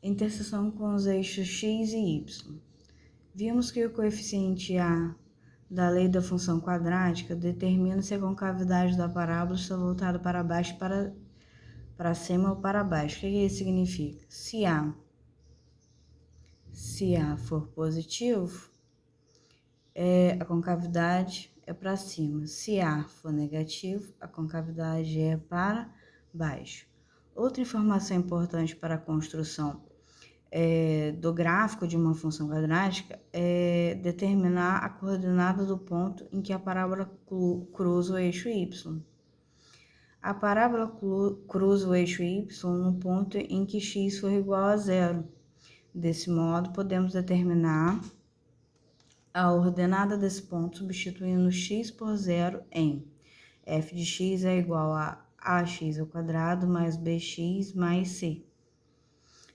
interseção com os eixos x e y. Vimos que o coeficiente a da lei da função quadrática determina se a concavidade da parábola está voltada para baixo, para cima ou para baixo. O que isso significa? Se A for positivo, a concavidade é para cima. Se A for negativo, a concavidade é para baixo. Outra informação importante para a construção do gráfico de uma função quadrática é determinar a coordenada do ponto em que a parábola cruza o eixo y. A parábola cruza o eixo y no ponto em que x for igual a zero. Desse modo, podemos determinar a ordenada desse ponto substituindo x por zero em f de x é igual a ax ao quadrado mais bx mais c.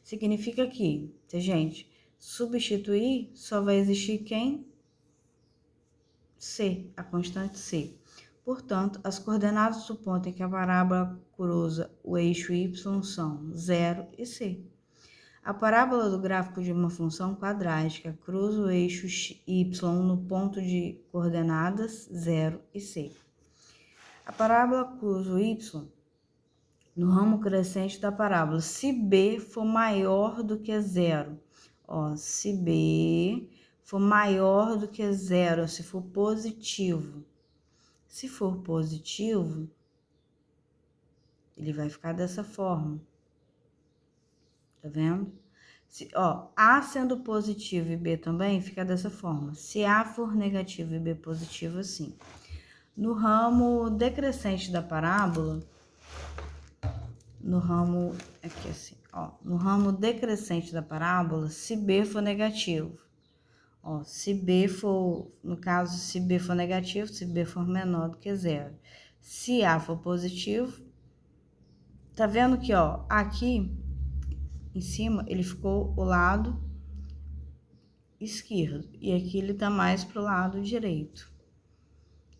Significa que, se a gente substituir, só vai existir quem? C, a constante C. Portanto, as coordenadas do ponto em que a parábola cruza o eixo y são 0 e C. A parábola do gráfico de uma função quadrática cruza o eixo y no ponto de coordenadas 0 e C. A parábola cruza o y no ramo crescente da parábola, se B for maior do que zero. Se B for maior do que zero, se for positivo. Se for positivo, ele vai ficar dessa forma. Tá vendo? A sendo positivo e B também fica dessa forma. Se A for negativo e B positivo, assim. No ramo decrescente da parábola, no ramo decrescente da parábola, se B for negativo. Se B for, no caso, se B for negativo, se B for menor do que zero. Se A for positivo, tá vendo que, aqui em cima ele ficou o lado esquerdo e aqui ele tá mais pro lado direito.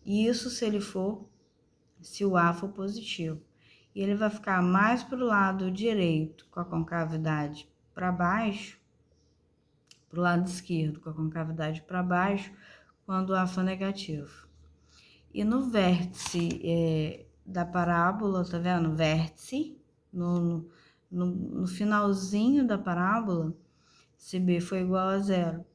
Isso se o A for positivo. E ele vai ficar mais pro lado direito com a concavidade para baixo, pro lado esquerdo com a concavidade para baixo, quando o A for negativo. E no vértice da parábola, tá vendo? Vértice, no finalzinho da parábola, se B for igual a zero.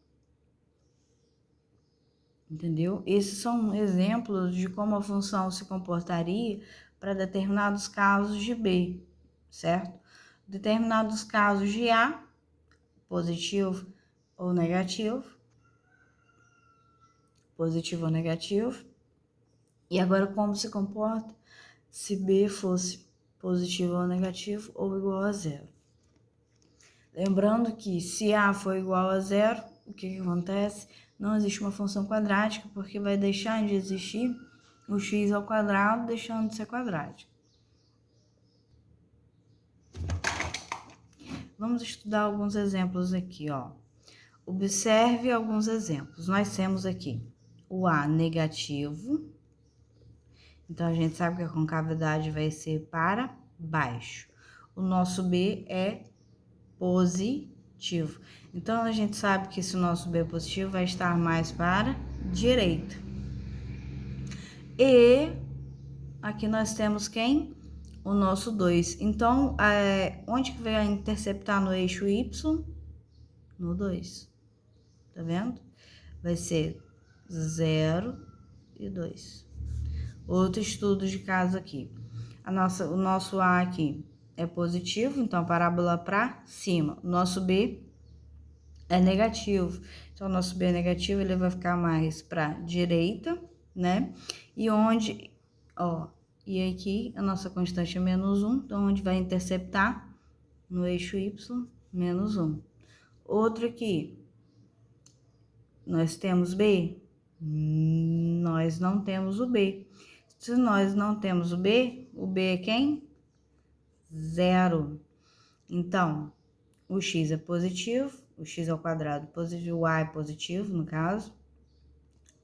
Entendeu? Esses são exemplos de como a função se comportaria para determinados casos de B, certo? Determinados casos de A, positivo ou negativo, e agora como se comporta se B fosse positivo ou negativo ou igual a zero. Lembrando que se A for igual a zero, o que acontece? Não existe uma função quadrática, porque vai deixar de existir o x ao quadrado, deixando de ser quadrático. Vamos estudar alguns exemplos aqui, Observe alguns exemplos. Nós temos aqui o A negativo. Então, a gente sabe que a concavidade vai ser para baixo. O nosso B é positivo. Então, a gente sabe que se o nosso B é positivo, vai estar mais para direita. E aqui nós temos quem? O nosso 2. Então, onde que vai interceptar no eixo Y? No 2. Tá vendo? Vai ser 0 e 2. Outro estudo de caso aqui. O nosso A aqui é positivo, então a parábola para cima. O nosso B é negativo. Então, o nosso B é negativo, ele vai ficar mais para direita, né? E onde, e aqui a nossa constante é menos 1, então onde vai interceptar? No eixo Y, menos 1. Outro aqui, nós temos B? Nós não temos o B. Se nós não temos o B é quem? 0. Então, o x é positivo, o x ao quadrado positivo, o A é positivo, no caso.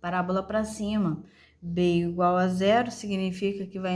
Parábola para cima, B igual a 0 significa que vai